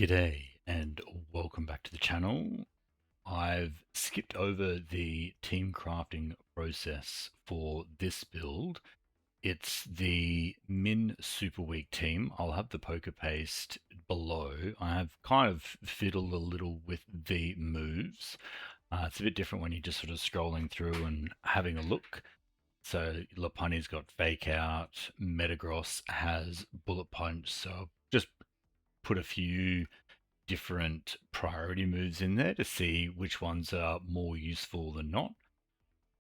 G'day and welcome back to the channel. I've skipped over the team crafting process for this build. It's the Min Super Weak team. I'll have the poker paste below. I have kind of fiddled a little with the moves. It's a bit different when you're just sort of scrolling through and having a look. So Lopunny's got Fake Out, Metagross has Bullet Punch, so just put a few different priority moves in there to see which ones are more useful than not.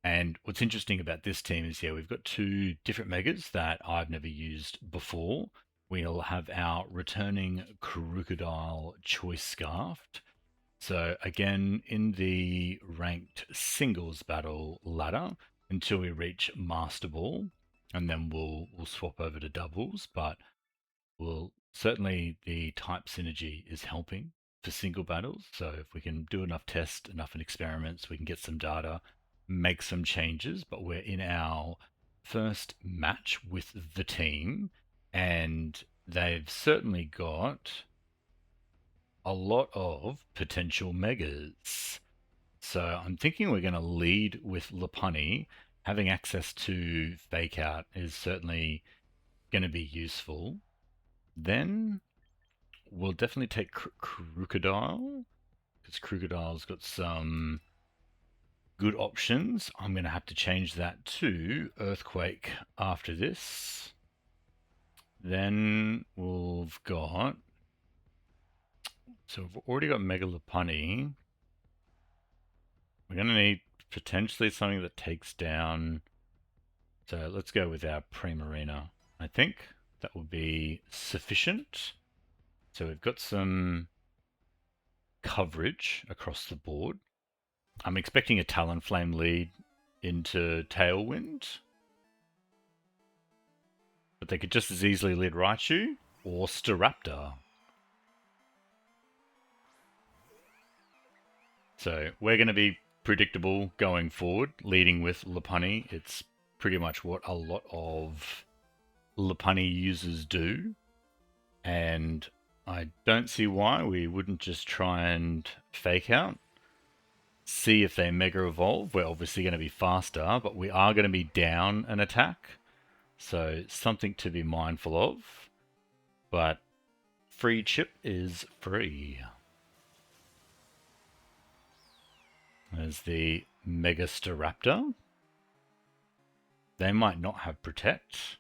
And what's interesting about this team is, we've got two different megas that I've never used before. We'll have our returning Crocodile Choice Scarf. So again, in the ranked singles battle ladder until we reach Master Ball, and then we'll swap over to doubles, but certainly the type synergy is helping for single battles. So if we can do enough tests, enough experiments, we can get some data, make some changes. But we're in our first match with the team, and they've certainly got a lot of potential megas. So I'm thinking we're going to lead with Lopunny. Having access to Fake Out is certainly going to be useful. Then we'll definitely take Crocodile, because Crocodile's got some good options. I'm going to have to change that to Earthquake after this. Then we've got... So we've already got Mega Lopunny. We're going to need potentially something that takes down... So let's go with our Primarina. I think that will be sufficient. So we've got some coverage across the board. I'm expecting a Talonflame lead into Tailwind, but they could just as easily lead Raichu or Staraptor. So we're going to be predictable going forward, leading with Lopunny. It's pretty much what a lot of Lopunny users do, and I don't see why we wouldn't just try and Fake Out. See if they Mega Evolve. We're obviously going to be faster, but we are going to be down an attack. So something to be mindful of. But free chip is free. There's the Mega Staraptor. They might not have Protect.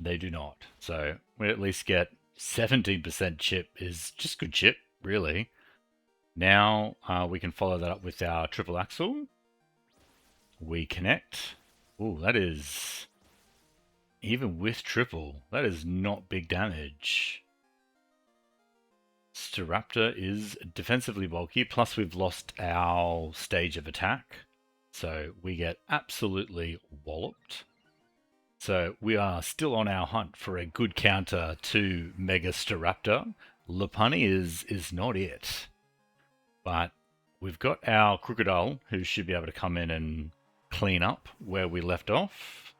They do not. So we at least get 17% chip is just good chip, really. Now we can follow that up with our Triple Axle. We connect. Ooh, that is... Even with triple, that is not big damage. Staraptor is defensively bulky, plus we've lost our stage of attack. So we get absolutely walloped. So we are still on our hunt for a good counter to Mega Staraptor. Lopunny is not it. But we've got our Crocodile, who should be able to come in and clean up where we left off.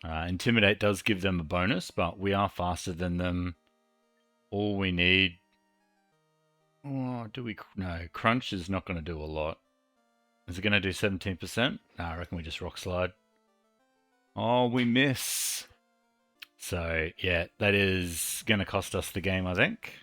Intimidate does give them a bonus, but we are faster than them. All we need... Oh, do we... No, Crunch is not going to do a lot. Is it going to do 17%? No, I reckon we just Rock Slide. Oh, we miss. So, yeah, that is going to cost us the game, I think.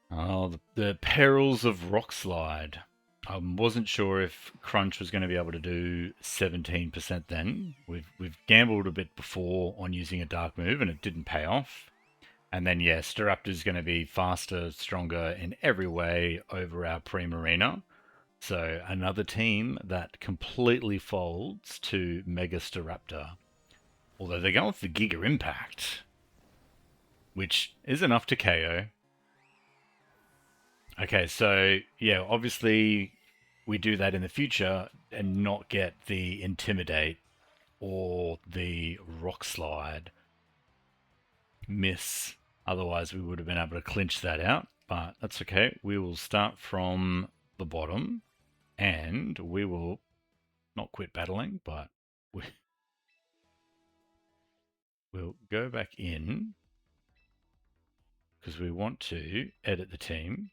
Oh, the perils of Rock Slide. I wasn't sure if Crunch was going to be able to do 17% then. We've gambled a bit before on using a dark move and it didn't pay off. And then, yeah, Staraptor's going to be faster, stronger in every way over our Primarina. So another team that completely folds to Mega Staraptor. Although they're going with the Giga Impact, which is enough to KO. Okay, so yeah, obviously we do that in the future and not get the Intimidate or the Rock Slide miss. Otherwise, we would have been able to clinch that out, but that's okay. We will start from the bottom and we will not quit battling, but we'll go back in because we want to edit the team.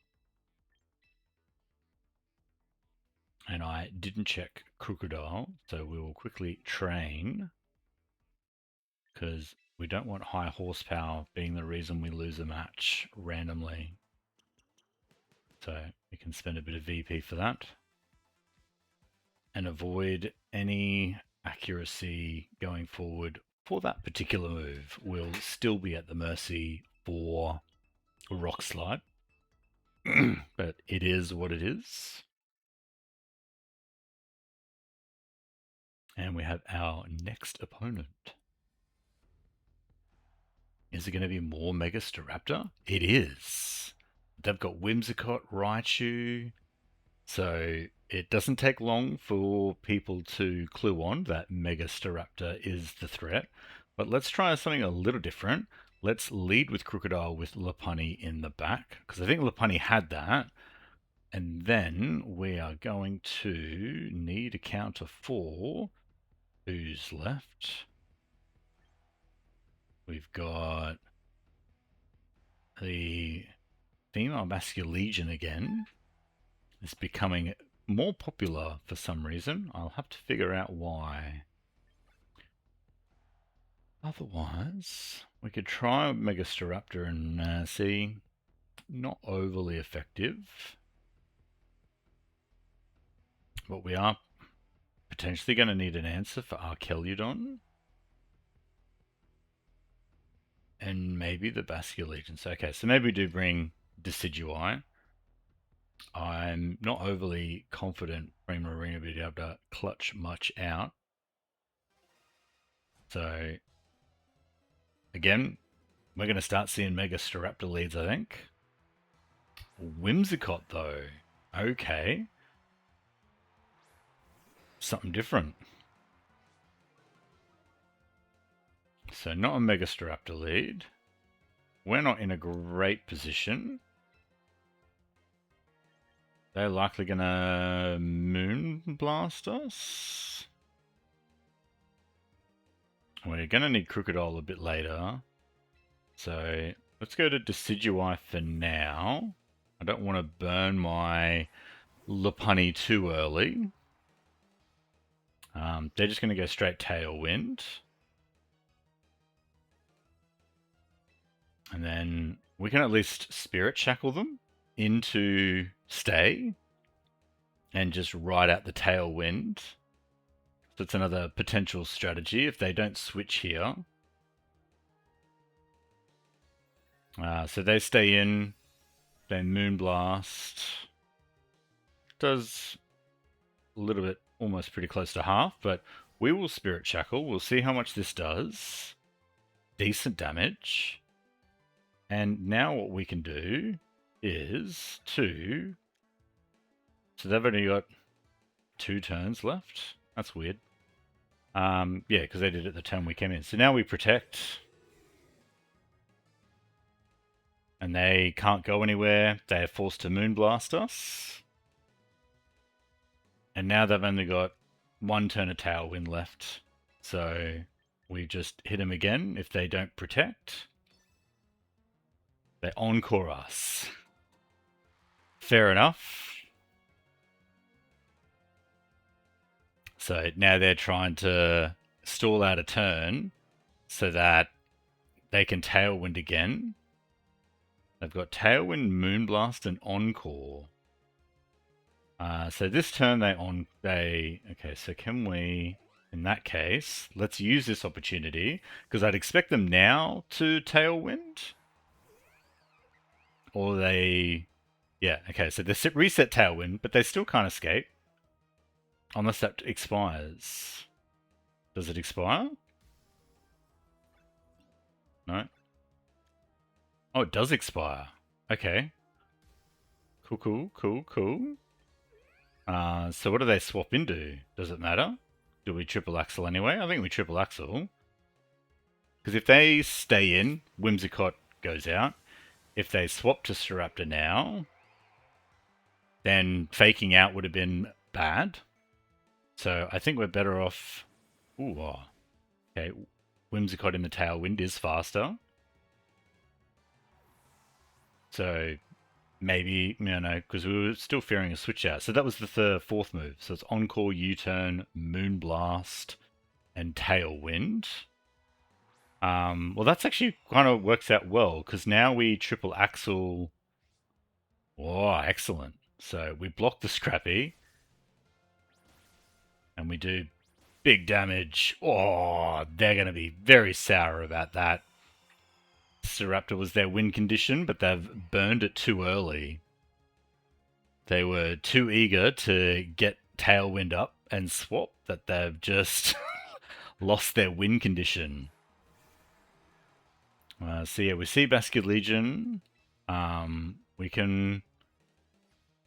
And I didn't check Crocodile, so we will quickly train because we don't want high horsepower being the reason we lose a match randomly. So we can spend a bit of VP for that and avoid any accuracy going forward for that particular move. We'll still be at the mercy for Rock Slide, but it is what it is. And we have our next opponent. Is it going to be more Mega Staraptor? It is. They've got Whimsicott, Raichu. So it doesn't take long for people to clue on that Mega Staraptor is the threat. But let's try something a little different. Let's lead with Crocodile with Lopunny in the back, because I think Lopunny had that. And then we are going to need a counter for who's left. We've got the female Masculine Legion again. It's becoming more popular for some reason. I'll have to figure out why. Otherwise, we could try Mega Staraptor and see. Not overly effective. But we are potentially going to need an answer for Archeludon. And maybe the Basculin Legions. Okay, so maybe we do bring Decidueye. I'm not overly confident Primarina will be able to clutch much out. So, again, we're going to start seeing Mega Staraptor leads, I think. Whimsicott, though. Okay. Something different. So, not a Mega Staraptor lead. We're not in a great position. They're likely going to Moon Blast us. We're going to need Crocodile a bit later. So let's go to Decidueye for now. I don't want to burn my Lopunny too early. They're just going to go straight Tailwind. And then we can at least Spirit Shackle them into Stay and just ride out the Tailwind. So it's another potential strategy if they don't switch here. So they stay in, they Moonblast. Does a little bit, almost pretty close to half, but we will Spirit Shackle. We'll see how much this does. Decent damage. And now what we can do is to... So they've only got 2 turns left. That's weird. Yeah, because they did it the turn we came in. So now we protect. And they can't go anywhere. They are forced to Moonblast us. And now they've only got 1 turn of Tailwind left. So we just hit them again if they don't protect. They encore us. Fair enough. So now they're trying to stall out a turn so that they can Tailwind again. They've got Tailwind, Moonblast, and Encore. So this turn okay, so can we, in that case, let's use this opportunity, because I'd expect them now to Tailwind. Or they, yeah, okay, so they reset Tailwind, but they still can't escape. Unless that expires. Does it expire? No. Oh, it does expire. Okay. Cool. So what do they swap into? Does it matter? Do we triple axle anyway? I think we triple axle. Because if they stay in, Whimsicott goes out. If they swap to Staraptor now, then faking out would have been bad. So I think we're better off... Ooh, okay. Whimsicott in the Tailwind is faster. So maybe, because we were still fearing a switch out. So that was the fourth move. So it's Encore, U-turn, Moonblast, and Tailwind. Well, that's actually kind of works out well, because now we triple axle. Oh, excellent. So we block the Scrappy, and we do big damage. Oh, they're going to be very sour about that. Staraptor was their win condition, but they've burned it too early. They were too eager to get Tailwind up and swap that they've just lost their win condition. So yeah, we see Basket Legion. We can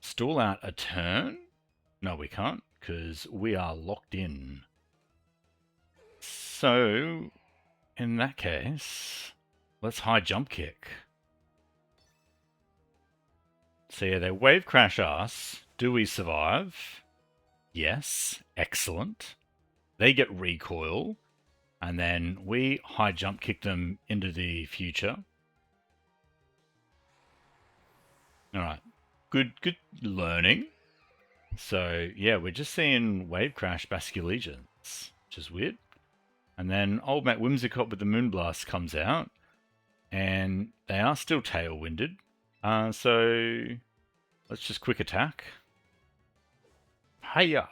stall out a turn. No, we can't, because we are locked in. So, in that case, let's high jump kick. So yeah, they wave crash us. Do we survive? Yes. Excellent. They get recoil. And then we high jump kick them into the future. Alright. Good learning. So yeah, we're just seeing wave crash Basculegions, which is weird. And then old Matt Whimsicott with the Moonblast comes out. And they are still tailwinded. So let's just quick attack. Hiya!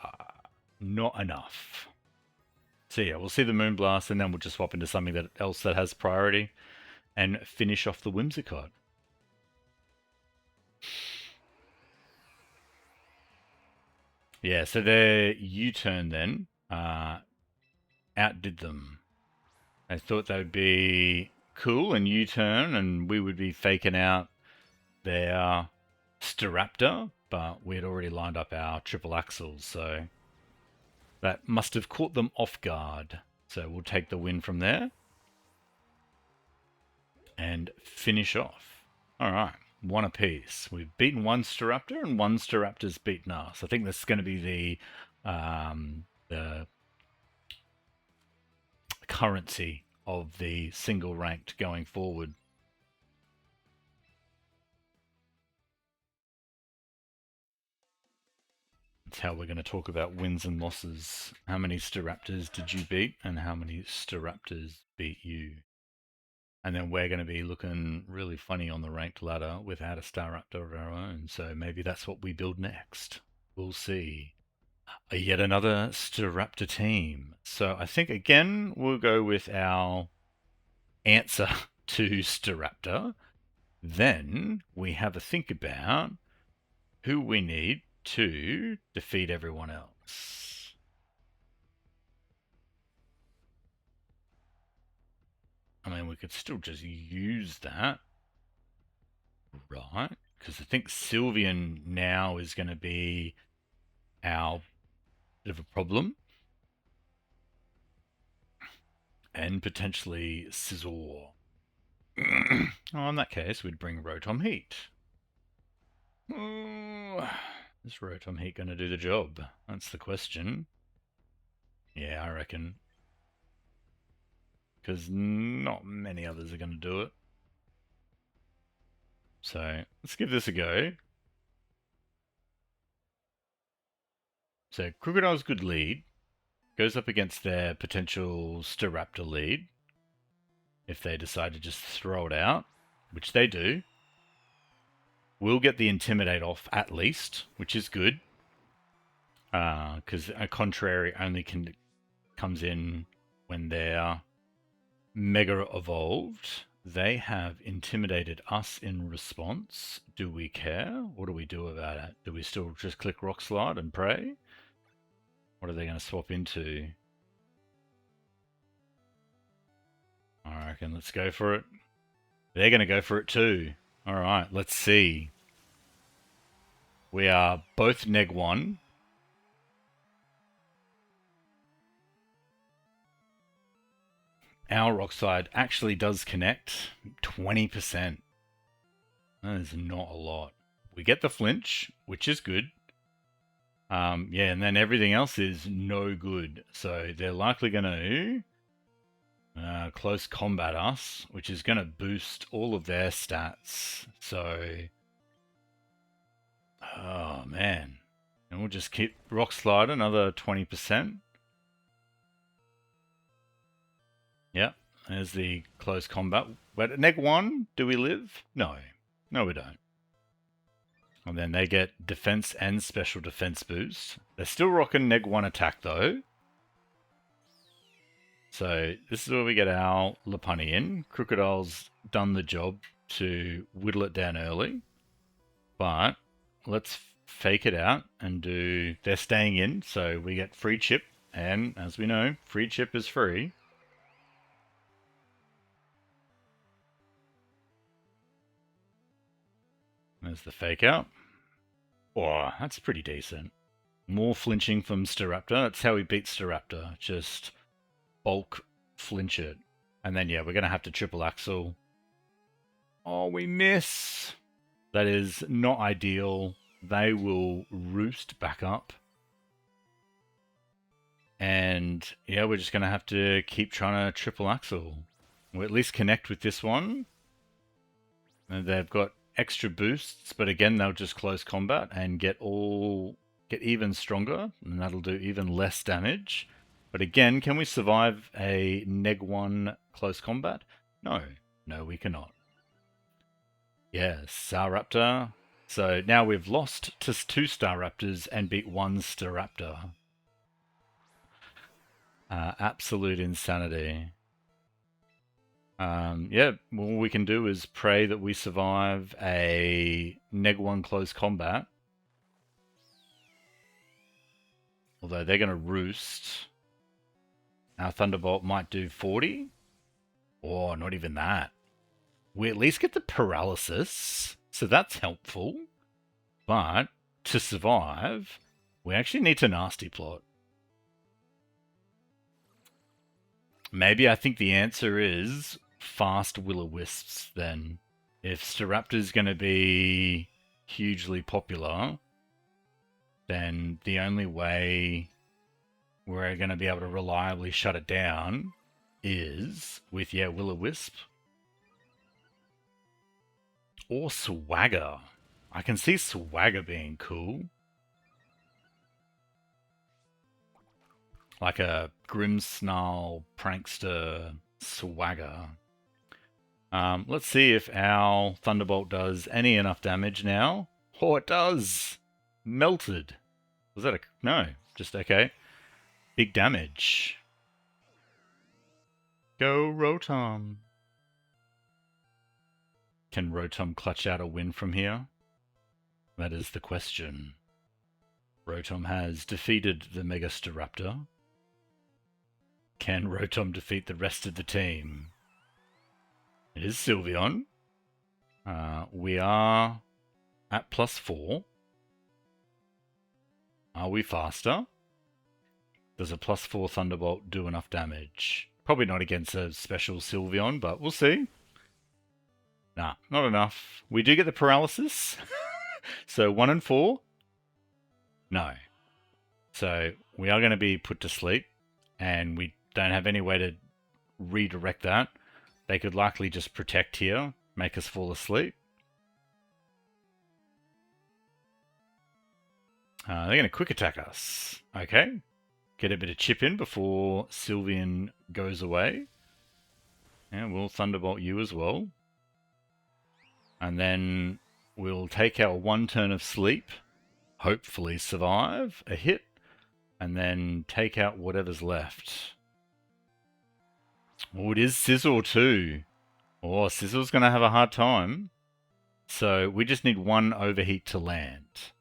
Not enough. So yeah, we'll see the Moonblast, and then we'll just swap into something else that has priority, and finish off the Whimsicott. Yeah, so their U-turn then outdid them. They thought they would be cool and U-turn, and we would be faking out their Staraptor, but we had already lined up our triple axles, so that must have caught them off guard. So we'll take the win from there and finish off. All right, one apiece. We've beaten one Staraptor and one Staraptor's beaten us. I think this is going to be the currency of the single ranked going forward. That's how we're going to talk about wins and losses. How many Staraptors did you beat, and how many Staraptors beat you? And then we're going to be looking really funny on the ranked ladder without a Staraptor of our own. So maybe that's what we build next. We'll see. Yet another Staraptor team. So I think again we'll go with our answer to Staraptor. Then we have a think about who we need to defeat everyone else. I mean, we could still just use that, right? Because I think Sylveon now is going to be our bit of a problem. And potentially Scizor. Oh, in that case, we'd bring Rotom Heat. Is Rotom Heat going to do the job? That's the question. Yeah, I reckon. Because not many others are going to do it. So, let's give this a go. So, Crocodile's good lead. Goes up against their potential Staraptor lead. If they decide to just throw it out, which they do. We'll get the Intimidate off at least, which is good. Because a Contrary only comes in when they're Mega Evolved. They have intimidated us in response. Do we care? What do we do about it? Do we still just click Rock Slide and pray? What are they going to swap into? I reckon let's go for it. They're going to go for it too. Alright, let's see. We are both neg 1. Our Rock Slide actually does connect 20%. That is not a lot. We get the flinch, which is good. Yeah, and then everything else is no good. So they're likely going to close combat us, which is going to boost all of their stats. So, oh man. And we'll just keep Rock Slide another 20%. Yep, there's the close combat. But at neg 1, do we live? No. No, we don't. And then they get defense and special defense boost. They're still rocking neg 1 attack though. So this is where we get our Lopunny in. Crocodile's done the job to whittle it down early. But let's fake it out and do... They're staying in, so we get free chip. And as we know, free chip is free. There's the fake out. Oh, that's pretty decent. More flinching from Staraptor. That's how we beat Staraptor. Just bulk flinch it. And then, yeah, we're going to have to triple axle. Oh, we miss. That is not ideal. They will roost back up. And, yeah, we're just going to have to keep trying to triple axle. We'll at least connect with this one. And they've got extra boosts, but again, they'll just close combat and get even stronger, and that'll do even less damage. But again, can we survive a neg 1 close combat? No. No, we cannot. Yeah, Staraptor. So now we've lost to 2 Staraptors and beat 1 Staraptor. Absolute insanity. Yeah, all we can do is pray that we survive a neg 1 close combat. Although they're going to roost. Our Thunderbolt might do 40. Or not even that. We at least get the paralysis, so that's helpful. But to survive, we actually need to nasty plot. Maybe I think the answer is fast Will-O-Wisps then. If Staraptor's going to be hugely popular, then the only way we're going to be able to reliably shut it down is with, yeah, Will-O-Wisp. Or Swagger. I can see Swagger being cool. Like a Grimmsnarl prankster Swagger. Let's see if our Thunderbolt does any enough damage now. Oh, it does! Melted. Was that a... No, just okay. Big damage. Go Rotom. Can Rotom clutch out a win from here? That is the question. Rotom has defeated the Mega Staraptor. Can Rotom defeat the rest of the team? It is Sylveon. We are at +4. Are we faster? Does a +4 Thunderbolt do enough damage? Probably not against a special Sylveon, but we'll see. Nah, not enough. We do get the paralysis. So 1 and 4? No. So we are going to be put to sleep, and we don't have any way to redirect that. They could likely just protect here, make us fall asleep. They're going to quick attack us. Okay. Get a bit of chip in before Sylveon goes away. And we'll Thunderbolt you as well. And then we'll take our 1 turn of sleep, hopefully survive a hit, and then take out whatever's left. Oh, it is Sizzle too. Oh, Sizzle's going to have a hard time. So we just need 1 overheat to land.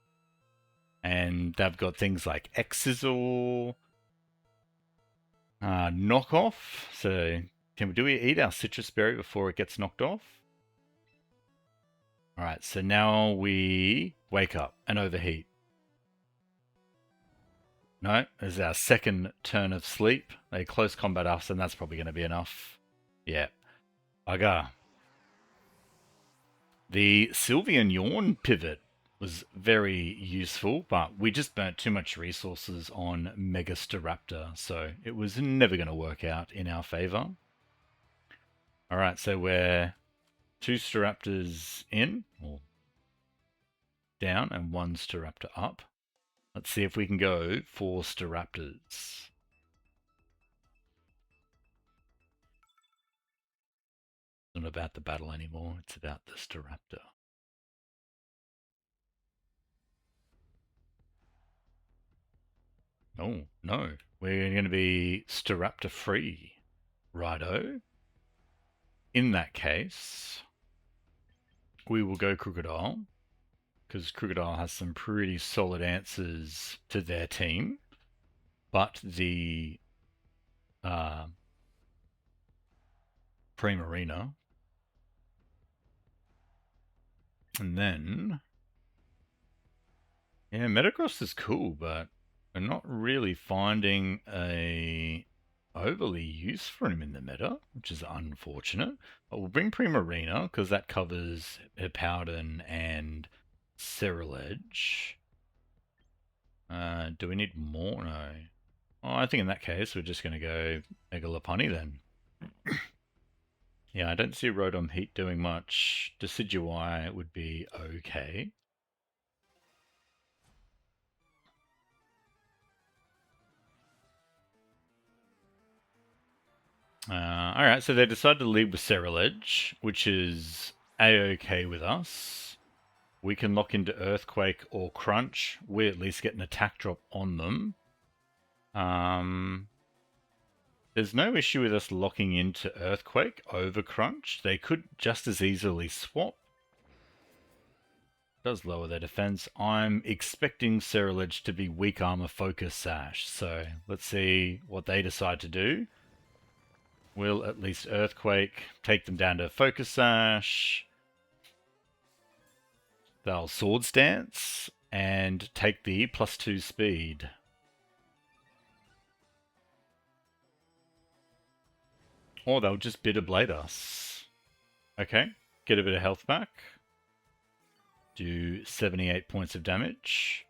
And they've got things like X-Sizzle, knockoff. So do we eat our citrus berry before it gets knocked off? Alright, so now we wake up and overheat. No, there's our 2nd turn of sleep. They close combat us, and that's probably going to be enough. Yeah. Bugger. The Sylveon Yawn pivot was very useful, but we just burnt too much resources on Mega Staraptor, so it was never going to work out in our favour. Alright, so we're 2 Staraptors in, or down, and 1 Staraptor up. Let's see if we can go 4 Staraptors. It's not about the battle anymore, it's about the Staraptor. Oh, no. We're going to be Staraptor free. Righto. In that case, we will go Crocodile, because Crocodile has some pretty solid answers to their team. But the Primarina. And then, yeah, Metagross is cool, but we're not really finding a overly use for him in the meta, which is unfortunate. But we'll bring Primarina, because that covers Hippowdon and Ceruledge. Do we need more? No. Oh, I think in that case, we're just going to go Mega Lopunny then. Yeah, I don't see Rotom Heat doing much. Decidueye would be okay. Alright, so they decided to lead with Ceruledge, which is a-okay with us. We can lock into Earthquake or Crunch. We at least get an attack drop on them. There's no issue with us locking into Earthquake over Crunch. They could just as easily swap. Does lower their defense. I'm expecting Ceruledge to be weak armor focus sash, so let's see what they decide to do. Will at least Earthquake take them down to focus sash. They'll Swords Dance and take the +2 speed. Or they'll just Bitter Blade us. Okay, get a bit of health back. Do 78 points of damage.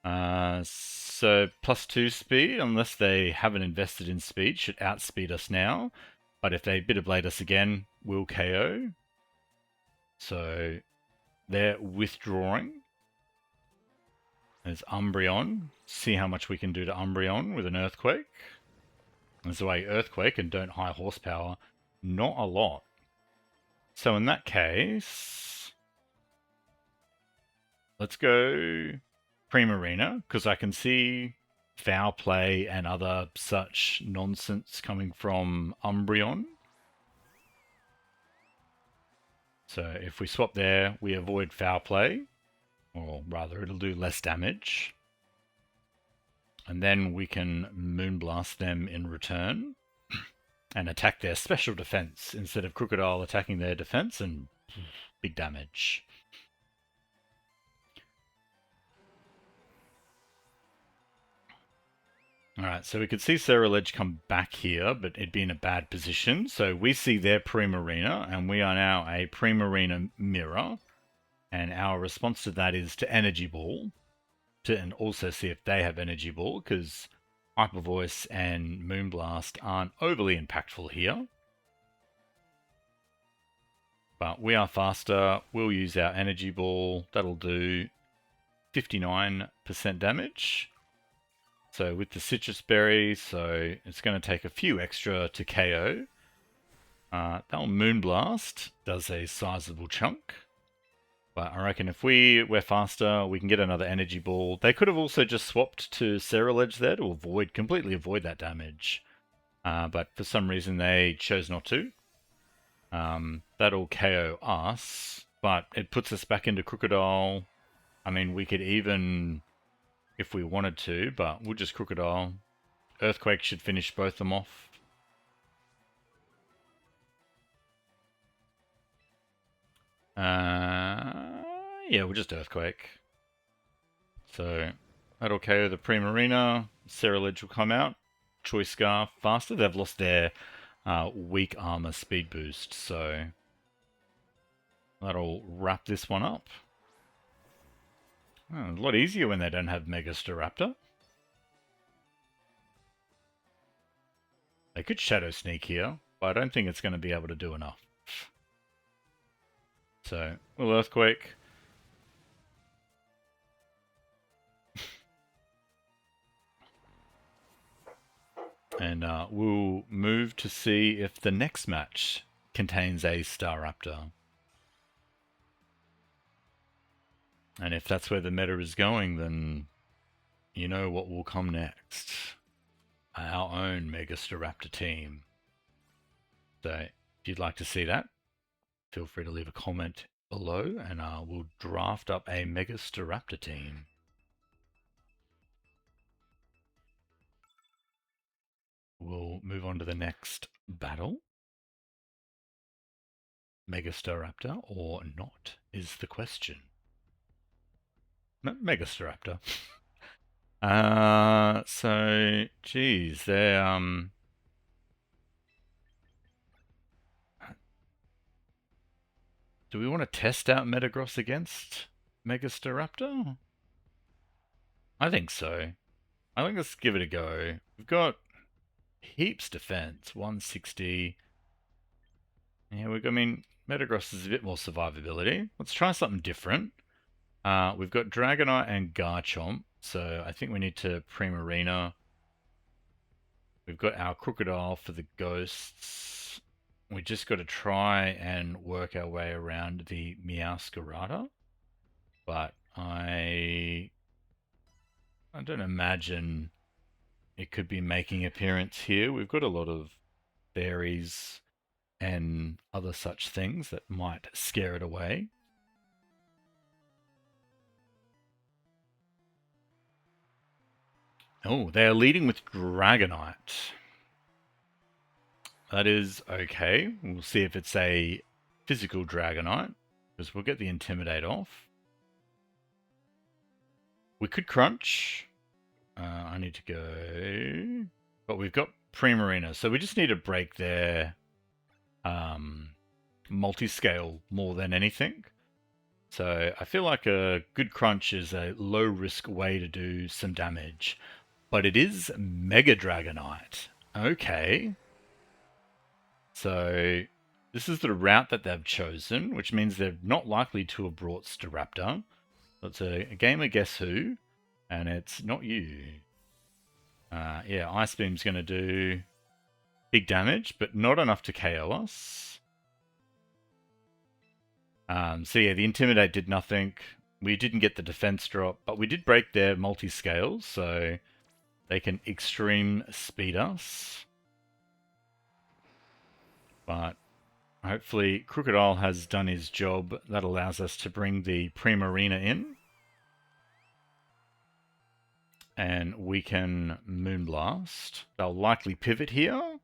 So +2 speed, unless they haven't invested in speed, should outspeed us now. But if they Bitter Blade us again, we'll KO. So they're withdrawing. There's Umbreon. See how much we can do to Umbreon with an Earthquake. There's a way Earthquake and don't high horsepower. Not a lot. So in that case, let's go Primarina, because I can see Foul Play and other such nonsense coming from Umbreon. So if we swap there, we avoid Foul Play, or rather it'll do less damage. And then we can Moonblast them in return and attack their special defense instead of Crocodile attacking their defense, and big damage. Alright, so we could see Ceruledge come back here, but it'd be in a bad position. So we see their Primarina, and we are now a Primarina mirror. And our response to that is to Energy Ball, and also see if they have Energy Ball, because Hyper Voice and Moonblast aren't overly impactful here. But we are faster. We'll use our Energy Ball. That'll do 59% damage. So with the Citrus Berry, so it's going to take a few extra to KO. That Moonblast does a sizable chunk. But I reckon if we're faster, we can get another Energy Ball. They could have also just swapped to Ceruledge there to completely avoid that damage. But for some reason they chose not to. That'll KO us, but it puts us back into Crocodile. I mean, we could even, if we wanted to, but we'll just Crocodile. Earthquake should finish both them off. Yeah, we'll just Earthquake. So that'll KO the Primarina. Ceruledge will come out. Choice Scarf faster. They've lost their weak armor speed boost, so that'll wrap this one up. Oh, a lot easier when they don't have Mega Staraptor. They could Shadow Sneak here. but I don't think it's going to be able to do enough. So, we'll Earthquake. And we'll move to see if the next match contains a Staraptor. And if that's where the meta is going, then you know what will come next. Our own Mega Staraptor team. So if you'd like to see that, feel free to leave a comment below and we'll draft up a Mega Staraptor team. We'll move on to the next battle. Mega Staraptor or not is the question. Mega Staraptor. So, geez, they're, do we want to test out Metagross against Mega Staraptor? I think so. I think let's give it a go. We've got heaps defense, 160. Yeah, I mean, Metagross is a bit more survivability. Let's try something different. We've got Dragonite and Garchomp, so I think we need to Primarina. We've got our Crocodile for the ghosts. We just got to try and work our way around the Meowscarada. But I don't imagine it could be making appearance here. We've got a lot of berries and other such things that might scare it away. Oh, they are leading with Dragonite. That is okay. We'll see if it's a physical Dragonite, because we'll get the Intimidate off. We could Crunch. I need to go... But we've got Primarina, so we just need to break their multi-scale more than anything. So I feel like a good Crunch is a low-risk way to do some damage. But it is Mega Dragonite. Okay. So this is the route that they've chosen, which means they're not likely to have brought Staraptor. It's a game of Guess Who, and it's not you. Yeah, Ice Beam's going to do big damage, but not enough to KO us. So yeah, the Intimidate did nothing. We didn't get the defense drop, but we did break their multi-scales, so they can extreme speed us. But hopefully Crocodile has done his job. That allows us to bring the Primarina in. And we can Moonblast. They'll likely pivot here,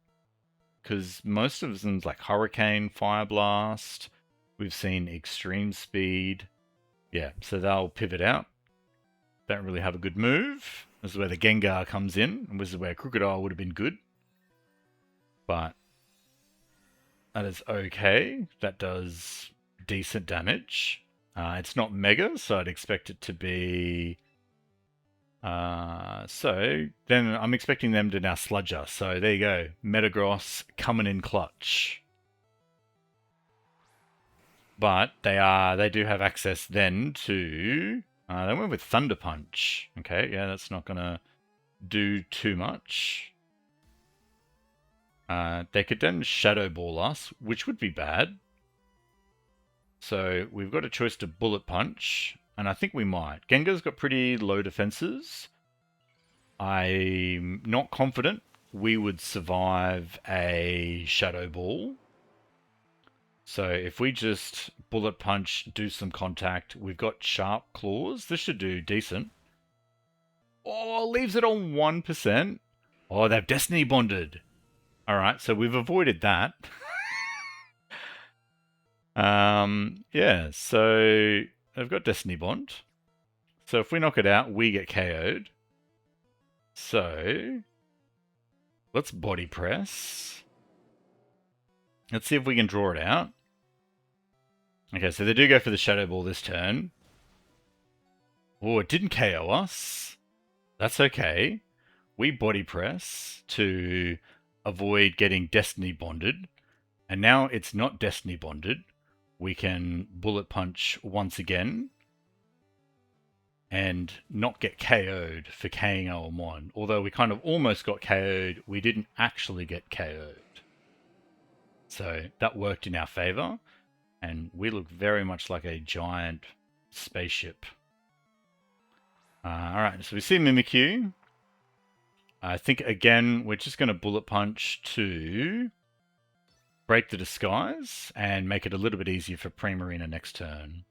because most of them's like Hurricane, Fire Blast. We've seen Extreme Speed. Yeah, so they'll pivot out. Don't really have a good move. This is where the Gengar comes in, and this is where Crocodile would have been good. But that is okay. That does decent damage. It's not Mega, so I'd expect it to be... so then I'm expecting them to now sludge us. So there you go. Metagross coming in clutch. But they do have access then to... they went with Thunder Punch. Okay, yeah, that's not going to do too much. They could then Shadow Ball us, which would be bad. So we've got a choice to Bullet Punch, and I think we might. Gengar's got pretty low defenses. I'm not confident we would survive a Shadow Ball. So if we just Bullet Punch, do some contact, we've got Sharp Claws. This should do decent. Oh, leaves it on 1%. Oh, they've Destiny Bonded. Alright, so we've avoided that. Yeah, so they've got Destiny Bond. So if we knock it out, we get KO'd. So let's Body Press. Let's see if we can draw it out. Okay, so they do go for the Shadow Ball this turn. Oh, it didn't KO us. That's okay. We Body Press to avoid getting Destiny Bonded. And now it's not Destiny Bonded. We can Bullet Punch once again and not get KO'd for KO on one. Although we kind of almost got KO'd, we didn't actually get KO'd. So that worked in our favor, and we look very much like a giant spaceship. Alright, so we see Mimikyu. I think, again, we're just going to Bullet Punch to break the disguise and make it a little bit easier for Primarina next turn.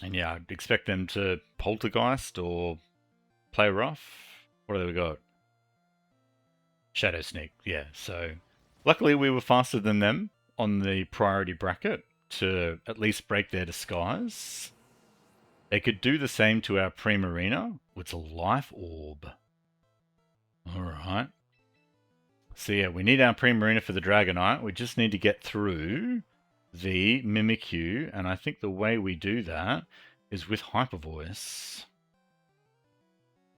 And yeah, I'd expect them to Poltergeist or play rough. What have we got? Shadow Sneak, yeah. So luckily we were faster than them on the priority bracket to at least break their disguise. They could do the same to our Primarina. It's a Life Orb. Alright. So yeah, we need our Primarina for the Dragonite. We just need to get through the Mimikyu, and I think the way we do that is with Hyper Voice.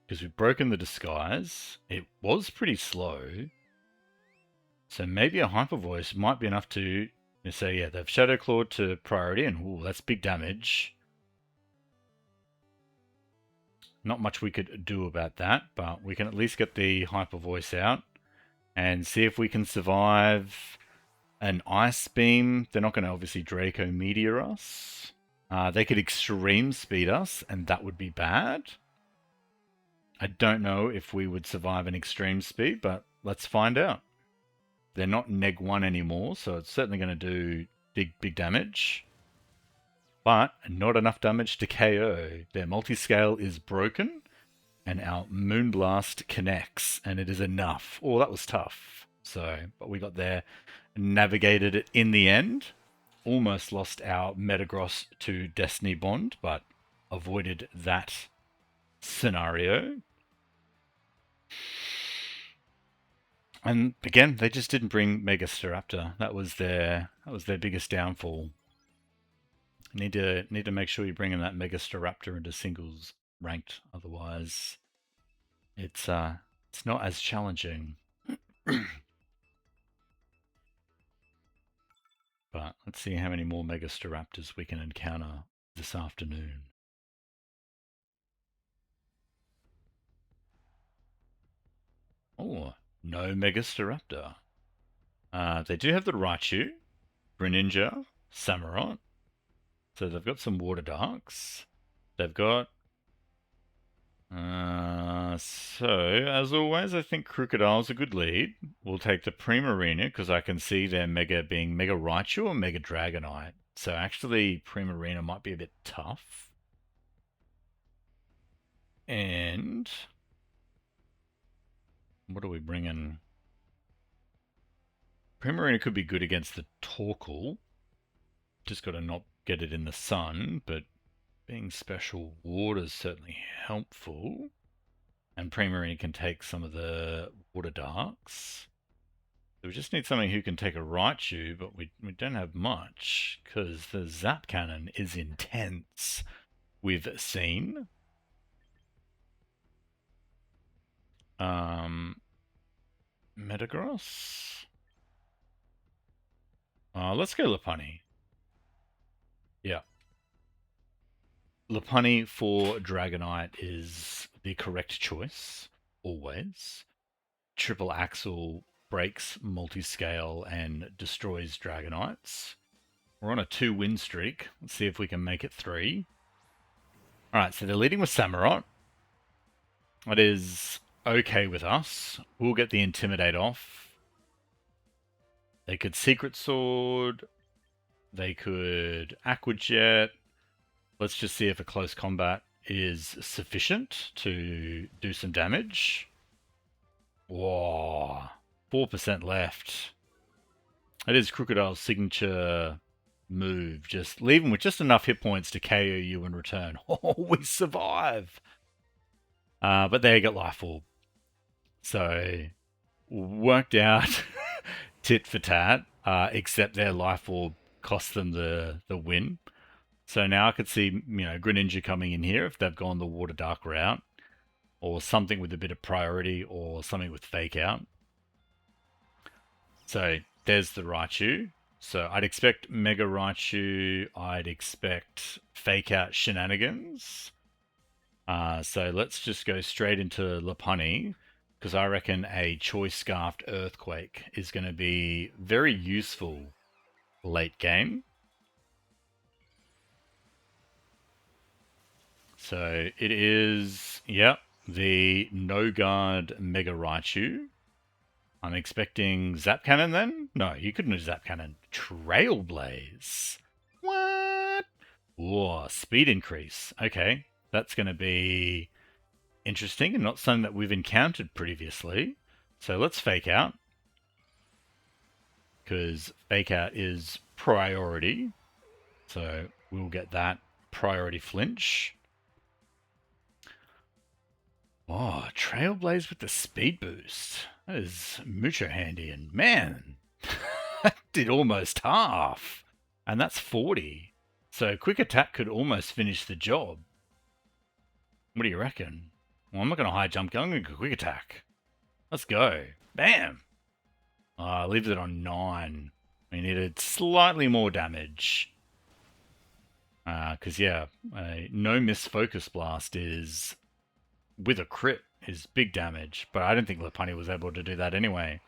Because we've broken the disguise. It was pretty slow. So maybe a Hyper Voice might be enough to say, yeah, they've Shadow Clawed to priority, and ooh, that's big damage. Not much we could do about that, but we can at least get the Hyper Voice out and see if we can survive an Ice Beam. They're not going to obviously Draco Meteor us. They could Extreme Speed us, and that would be bad. I don't know if we would survive an Extreme Speed, but let's find out. They're not Neg 1 anymore, so it's certainly going to do big damage. But not enough damage to KO. Their multi-scale is broken, and our Moonblast connects, and it is enough. Oh, that was tough. So, but we got there, navigated it in the end. Almost lost our Metagross to Destiny Bond, but avoided that scenario. And again, they just didn't bring Mega Staraptor. That was their biggest downfall. Need to make sure you bring in that Mega Staraptor into singles ranked. Otherwise, it's not as challenging. But let's see how many more Mega Staraptors we can encounter this afternoon. Oh, no Mega Staraptor. They do have the Raichu, Greninja, Samurott. So they've got some Water Darks. They've got... so, as always, I think Crocodile's a good lead. We'll take the Primarina, because I can see their Mega being Mega Raichu or Mega Dragonite. So actually, Primarina might be a bit tough. And... what are we bringing? Primarina could be good against the Torkoal. Just got to not get it in the sun, but being special water is certainly helpful. And Primarina can take some of the Water Darks. So we just need something who can take a Raichu, but we don't have much, because the Zap Cannon is intense, we've seen. Metagross? Let's go Lopunny. Yeah. Lopunny for Dragonite is the correct choice, always. Triple Axle breaks multi-scale and destroys Dragonites. We're on a 2-win streak. Let's see if we can make it 3. Alright, so they're leading with Samurott. That is okay with us. We'll get the Intimidate off. They could Secret Sword. They could Aqua Jet. Let's just see if a close combat is sufficient to do some damage. Whoa, 4% left. That is Crocodile's signature move. Just leave him with just enough hit points to KO you in return. Oh, we survive. But they got Life Orb. So, worked out tit for tat, except their Life Orb cost them the win. So now I could see, Greninja coming in here if they've gone the Water Dark route. or something with a bit of priority, or something with fake out. So there's the Raichu. So I'd expect Mega Raichu. I'd expect fake out shenanigans. So let's just go straight into Lopunny, because I reckon a Choice Scarfed Earthquake is going to be very useful late game. So it is, yep, the No Guard Mega Raichu. I'm expecting Zap Cannon then? No, you couldn't do Zap Cannon. Trailblaze. What? Whoa, speed increase. Okay, that's going to be interesting and not something that we've encountered previously. So let's fake out, because fake out is priority. So we'll get that priority flinch. Oh, Trailblaze with the speed boost. That is mucho handy, and man, that did almost half. And that's 40. So quick attack could almost finish the job. What do you reckon? Well, I'm not going to high jump, I'm going to go quick attack. Let's go. Bam! Leaves it on 9. We needed slightly more damage. Because, yeah, no miss focus blast is, with a crit, is big damage. But I don't think Lopunny was able to do that anyway.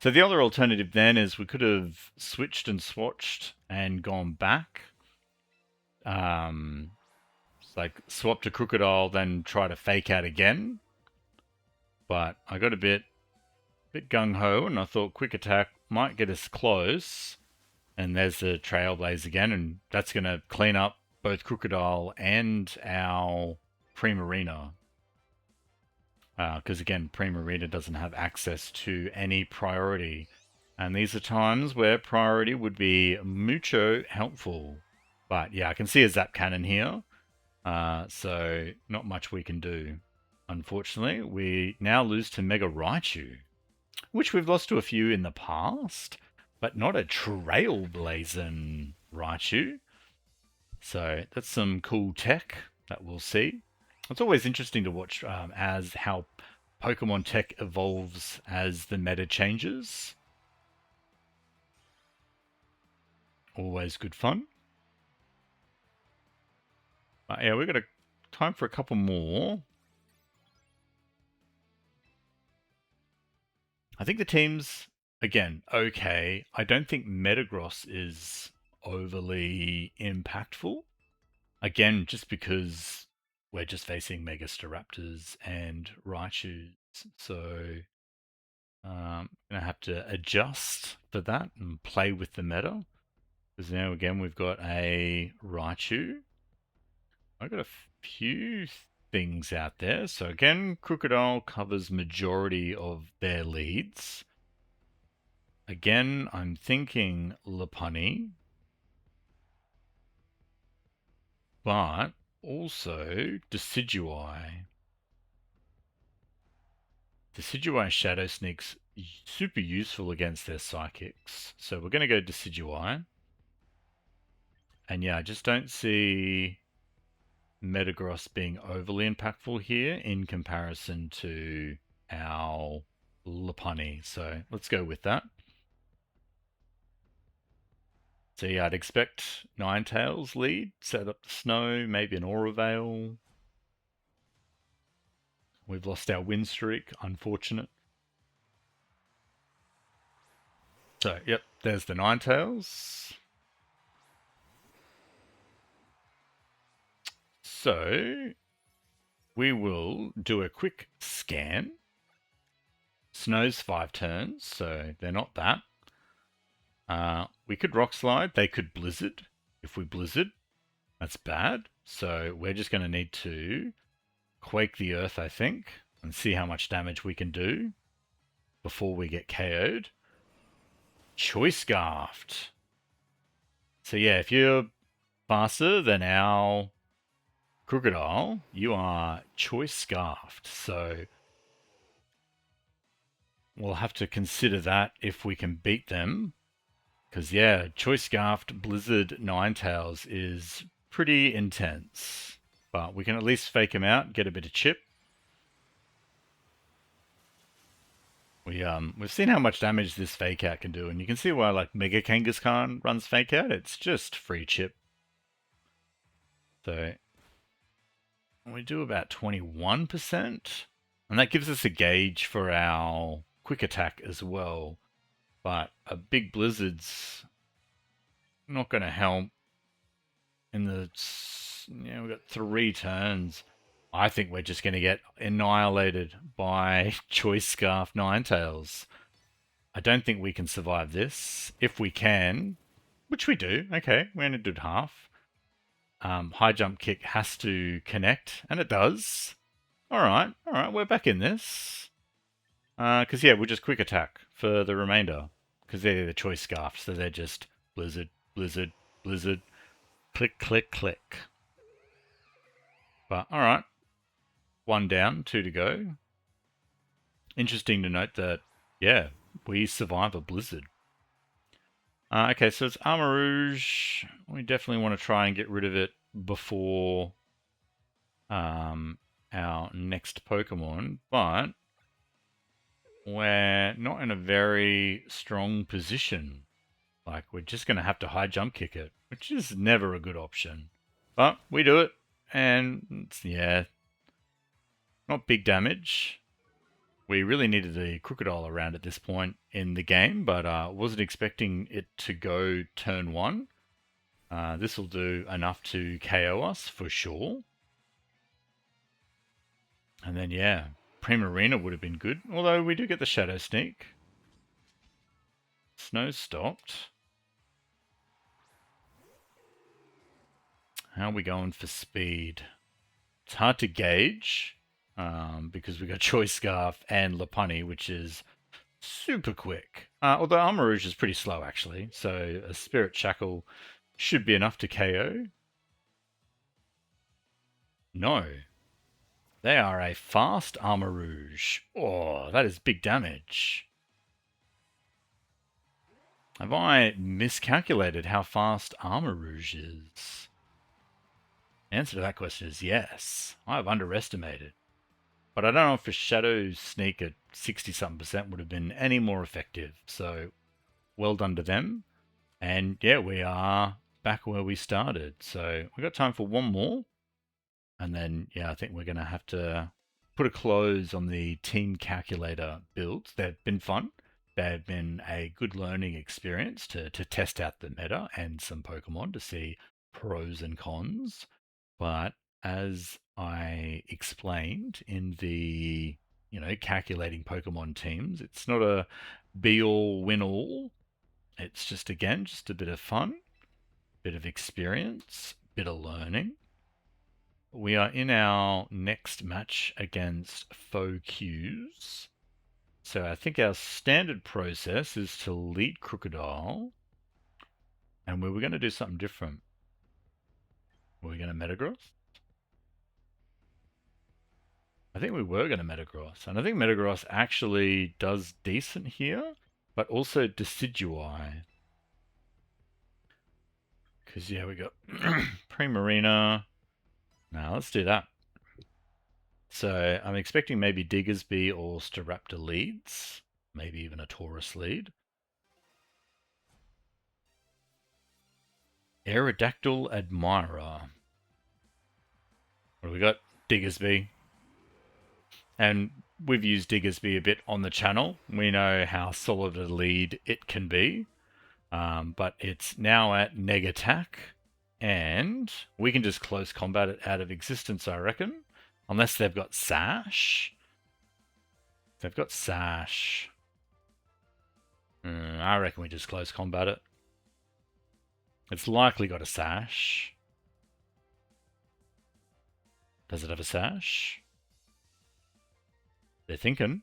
So the other alternative then is we could have switched and swatched and gone back. Like swap to Crocodile, then try to fake out again. But I got a bit gung-ho, and I thought quick attack might get us close. And there's the Trailblaze again, and that's going to clean up both Crocodile and our Primarina. Because again, Primarina doesn't have access to any priority. And these are times where priority would be mucho helpful. But yeah, I can see a Zap Cannon here. So not much we can do. Unfortunately, we now lose to Mega Raichu, which we've lost to a few in the past, but not a Trailblazing Raichu. So that's some cool tech that we'll see. It's always interesting to watch as how Pokemon tech evolves as the meta changes. Always good fun. Yeah, we've got time for a couple more. I think the team's, again, okay. I don't think Metagross is overly impactful. Again, just because we're just facing Mega Staraptors and Raichus. So I'm going to have to adjust for that and play with the meta. Because now, again, we've got a Raichu. I've got a few things out there. So again, Crocodile covers majority of their leads. Again, I'm thinking Lopunny, but also Decidueye. Decidueye Shadow Sneak's super useful against their psychics. So we're going to go Decidueye. And yeah, I just don't see Metagross being overly impactful here in comparison to our Lopunny. So let's go with that. So yeah, I'd expect Ninetales lead, set up the snow, maybe an Aura Veil. We've lost our win streak, unfortunate. So, yep, there's the Ninetales. So, we will do a quick scan. Snow's 5 turns, so they're not that. We could Rock Slide, they could Blizzard. If we Blizzard, that's bad. So we're just going to need to Quake the Earth, I think, and see how much damage we can do before we get KO'd. Choice Scarfed. So yeah, if you're faster than our Crocodile, you are Choice Scarfed. So we'll have to consider that if we can beat them. Because yeah, Choice Scarfed Blizzard Ninetales is pretty intense. But we can at least fake him out, get a bit of chip. We've seen how much damage this fake out can do, and you can see why like Mega Kangaskhan runs fake out. It's just free chip. So we do about 21%, and that gives us a gauge for our quick attack as well. But a big blizzard's not going to help in the, we've got 3 turns. I think we're just going to get annihilated by Choice Scarf Ninetales. I don't think we can survive this. If we can, which we do, okay, we only did half. High jump kick has to connect, and it does. All right, we're back in this. Because, yeah, we'll just quick attack for the remainder. Because they're the Choice Scarf, so they're just blizzard, blizzard, blizzard, click, click, click. But, all right. 1 down, 2 to go. Interesting to note that, yeah, we survive a blizzard. Okay, so it's Armarouge. We definitely want to try and get rid of it before our next Pokemon, but we're not in a very strong position. Like, we're just going to have to high jump kick it, which is never a good option. But we do it, and it's, yeah, not big damage. We really needed the Crocodile around at this point in the game, but wasn't expecting it to go turn 1. This will do enough to KO us for sure. And then, yeah, Primarina would have been good, although we do get the Shadow Sneak. Snow stopped. How are we going for speed? It's hard to gauge. Because we got Choice Scarf and Lopunny, which is super quick. Although Armarouge is pretty slow, actually. So a Spirit Shackle should be enough to KO. No. They are a fast Armarouge. Oh, that is big damage. Have I miscalculated how fast Armarouge is? The answer to that question is yes. I've underestimated. But I don't know if a Shadow Sneak at 60-something% would have been any more effective. So, well done to them. And yeah, we are back where we started. So, we've got time for one more. And then, yeah, I think we're going to have to put a close on the Team Calculator builds. They've been fun. They've been a good learning experience to test out the meta and some Pokemon to see pros and cons. But as I explained in the, calculating Pokemon teams, it's not a be-all, win-all. It's just, again, just a bit of fun, bit of experience, bit of learning. We are in our next match against Faux Qs. So I think our standard process is to lead Crocodile. And we were going to do something different. Were we going to Metagross? I think we were going to Metagross. And I think Metagross actually does decent here, but also Decidueye. Because, yeah, we got Primarina. Now, let's do that. So I'm expecting maybe Diggersby or Staraptor leads. Maybe even a Taurus lead. Aerodactyl Admirer. What do we got? Diggersby. And we've used Diggersby a bit on the channel. We know how solid a lead it can be. But it's now at neg attack. And we can just close combat it out of existence, I reckon. Unless they've got Sash. If they've got Sash. I reckon we just close combat it. It's likely got a Sash. Does it have a Sash? They're thinking.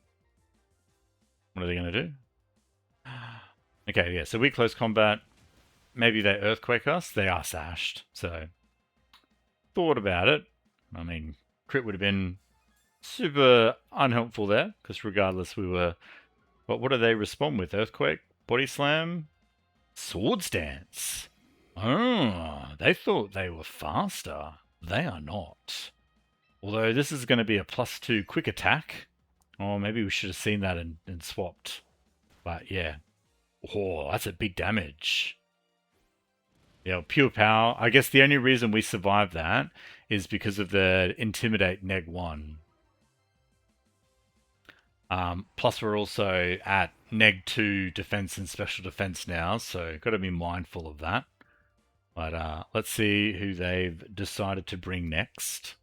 What are they going to do? Okay, yeah, so we close combat. Maybe they Earthquake us. They are sashed. So, thought about it. I mean, crit would have been super unhelpful there. Because regardless, we were... But what do they respond with? Earthquake? Body Slam? Swords Dance. Oh, they thought they were faster. They are not. Although this is going to be a +2 quick attack. Oh, maybe we should have seen that and swapped. But yeah. Oh, that's a big damage. Yeah, pure power. I guess the only reason we survived that is because of the Intimidate Neg 1. Plus, we're also at Neg 2 defense and special defense now, so got to be mindful of that. But let's see who they've decided to bring next.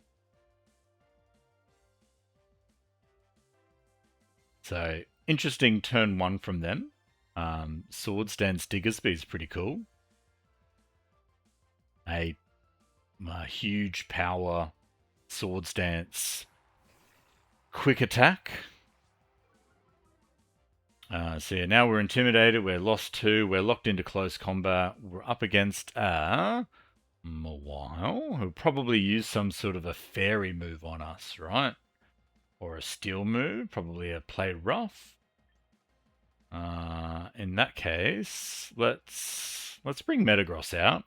So, interesting turn 1 from them. Swords Dance Diggersby is pretty cool. A huge power Swords Dance quick attack. So yeah, now we're intimidated, we're lost 2, we're locked into close combat, we're up against a Mawile, who'll probably use some sort of a fairy move on us, right? Or a steel move, probably a play rough. In that case, let's bring Metagross out.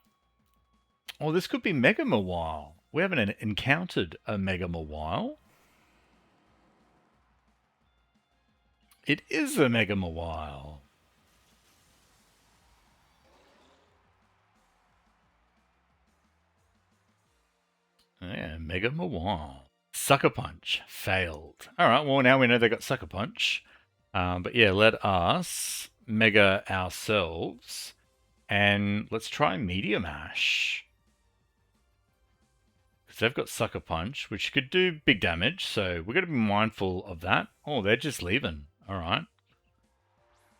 Oh, this could be Mega Mawile. We haven't encountered a Mega Mawile. It is a Mega Mawile. Yeah, Mega Mawile. Sucker Punch. Failed. Alright, well now we know they got Sucker Punch. But yeah, let us Mega ourselves. And let's try Meteor Mash. Because they've got Sucker Punch, which could do big damage. So we're going to be mindful of that. Oh, they're just leaving. Alright.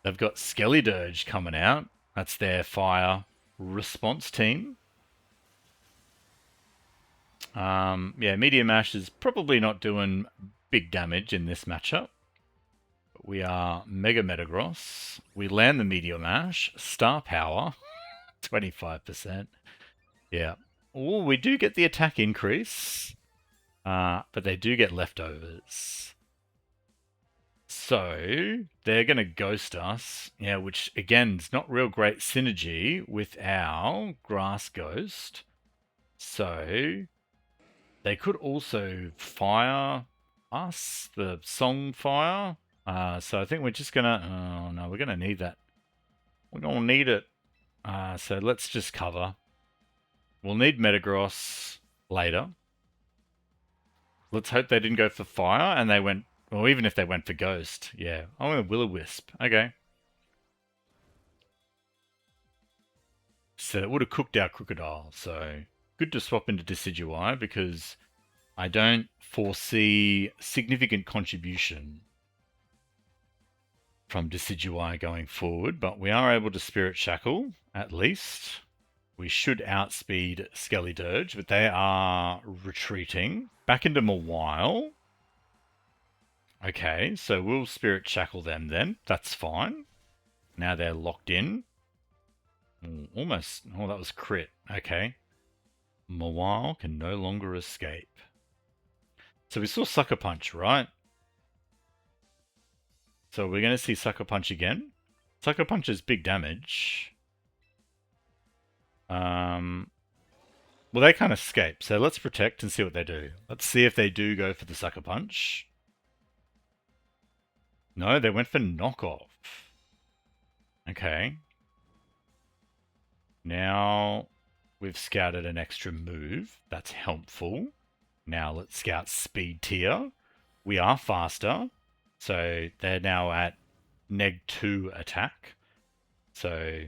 They've got Skelly Dirge coming out. That's their fire response team. Yeah, Meteor Mash is probably not doing big damage in this matchup. But we are Mega Metagross. We land the Meteor Mash. Star Power, 25%. Yeah. Oh, we do get the attack increase. But they do get leftovers. So, they're going to ghost us. Yeah, which, again, is not real great synergy with our Grass Ghost. So, they could also fire us, the Song Fire. So I think we're just going to... Oh, no, we're going to need that. We're going to need it. So let's just cover. We'll need Metagross later. Let's hope they didn't go for fire and they went... Or even if they went for Ghost. Yeah. Oh, a Will-O-Wisp. Okay. So it would have cooked our Crocodile. So good to swap into Decidueye because I don't foresee significant contribution from Decidueye going forward, but we are able to Spirit Shackle, at least. We should outspeed Skelly Dirge, but they are retreating. Back into Mawile. Okay, so we'll Spirit Shackle them then. That's fine. Now they're locked in. Almost. Oh, that was crit. Okay. Mawile can no longer escape. So we saw Sucker Punch, right? So we're going to see Sucker Punch again. Sucker Punch is big damage. Well, they can't escape, so let's protect and see what they do. Let's see if they do go for the Sucker Punch. No, they went for Knockoff. Okay. Now we've scouted an extra move. That's helpful. Now let's scout Speed Tier. We are faster. So they're now at Neg 2 attack. So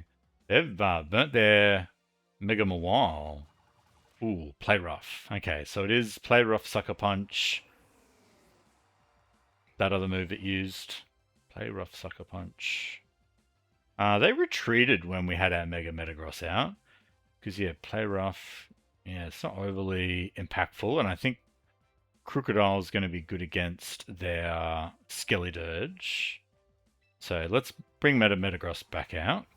they've burnt their Mega Mawile. Ooh, Play Rough. Okay, so it is Play Rough, Sucker Punch. That other move it used. Play Rough, Sucker Punch. They retreated when we had our Mega Metagross out. Because, yeah, Play Rough, yeah, it's not overly impactful. And I think Crocodile is going to be good against their Skelly Dirge. So let's bring Metagross back out.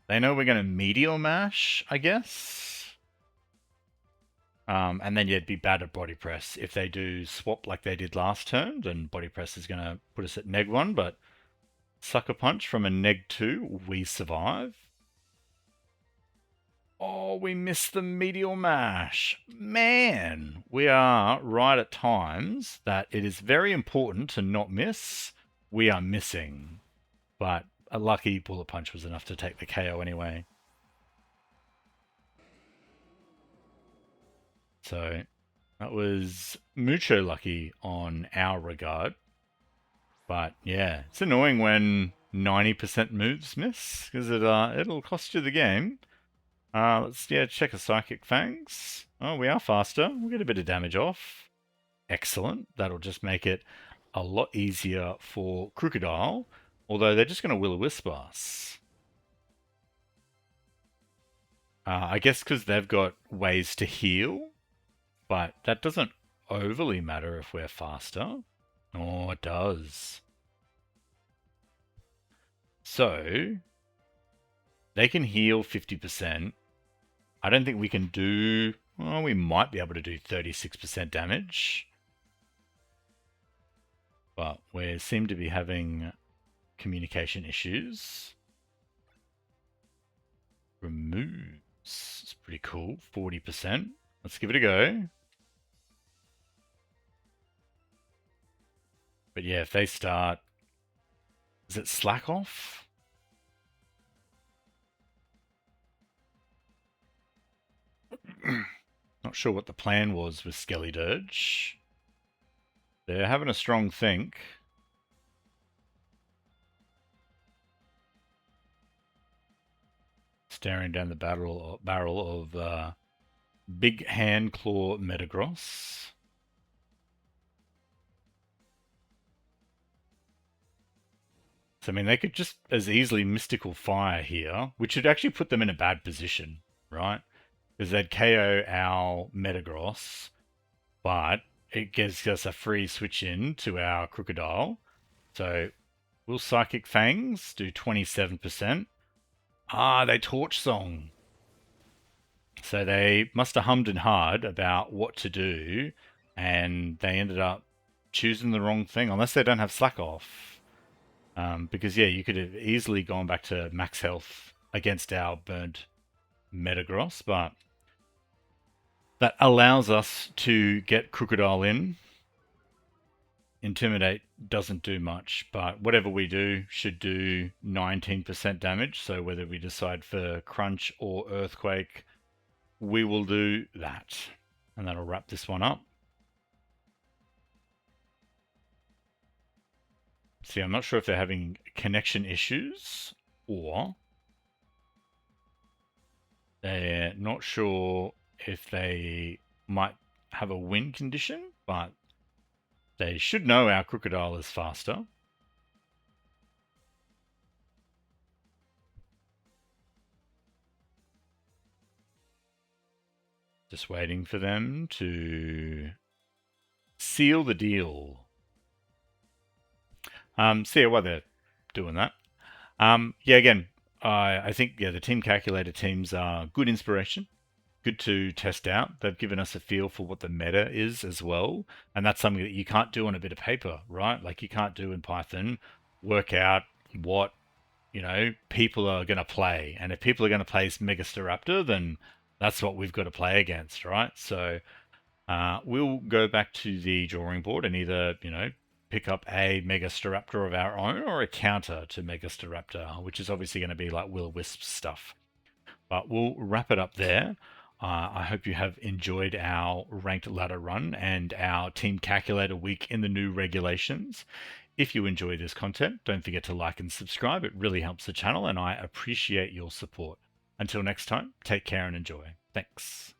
They know we're going to Meteor Mash, I guess. And then, yeah, it'd be bad at Body Press. If they do swap like they did last turn, then Body Press is going to put us at Neg 1. But Sucker Punch from a Neg 2, we survive. Oh, we missed the Meteor Mash. Man, we are right at times that it is very important to not miss. We are missing. But a lucky Bullet Punch was enough to take the KO anyway. So that was mucho lucky on our regard. But yeah, it's annoying when 90% moves miss because it'll cost you the game. Let's check a Psychic Fangs. Oh, we are faster. We'll get a bit of damage off. Excellent. That'll just make it a lot easier for Crocodile. Although they're just going to Will-O-Wisp us. I guess because they've got ways to heal. But that doesn't overly matter if we're faster. Oh, it does. So, they can heal 50%. I don't think we can do... Well, we might be able to do 36% damage. But we seem to be having communication issues. Removes. It's pretty cool. 40%. Let's give it a go. But yeah, if they start... Is it Slack Off? Not sure what the plan was with Skelly Dirge. They're having a strong think. Staring down the barrel of Big Hand Claw Metagross. So, I mean, they could just as easily Mystical Fire here, which would actually put them in a bad position, right? Because they'd KO our Metagross, but it gives us a free switch in to our Crocodile. So, will Psychic Fangs do 27%? Ah, they Torch Song. So they must have hummed and hawed about what to do, and they ended up choosing the wrong thing, unless they don't have Slack Off. Because, yeah, you could have easily gone back to max health against our burnt Metagross, but that allows us to get Crocodile in. Intimidate doesn't do much, but whatever we do should do 19% damage. So whether we decide for Crunch or Earthquake, we will do that. And that'll wrap this one up. See, I'm not sure if they're having connection issues or they're not sure if they might have a win condition, but they should know our Crocodile is faster. Just waiting for them to seal the deal. So yeah, while they're doing that, again, I think the Team Calculator teams are good inspiration, good to test out. They've given us a feel for what the meta is as well, and that's something that you can't do on a bit of paper, right? Like you can't do in Python, work out what people are going to play, and if people are going to play Mega Staraptor, then that's what we've got to play against, right? So we'll go back to the drawing board and either pick up a Mega Staraptor of our own or a counter to Mega Staraptor, which is obviously going to be like Will-O-Wisp stuff. But we'll wrap it up there. I hope you have enjoyed our ranked ladder run and our Team Calculator week in the new regulations. If you enjoy this content, don't forget to like and subscribe. It really helps the channel and I appreciate your support. Until next time, take care and enjoy. Thanks.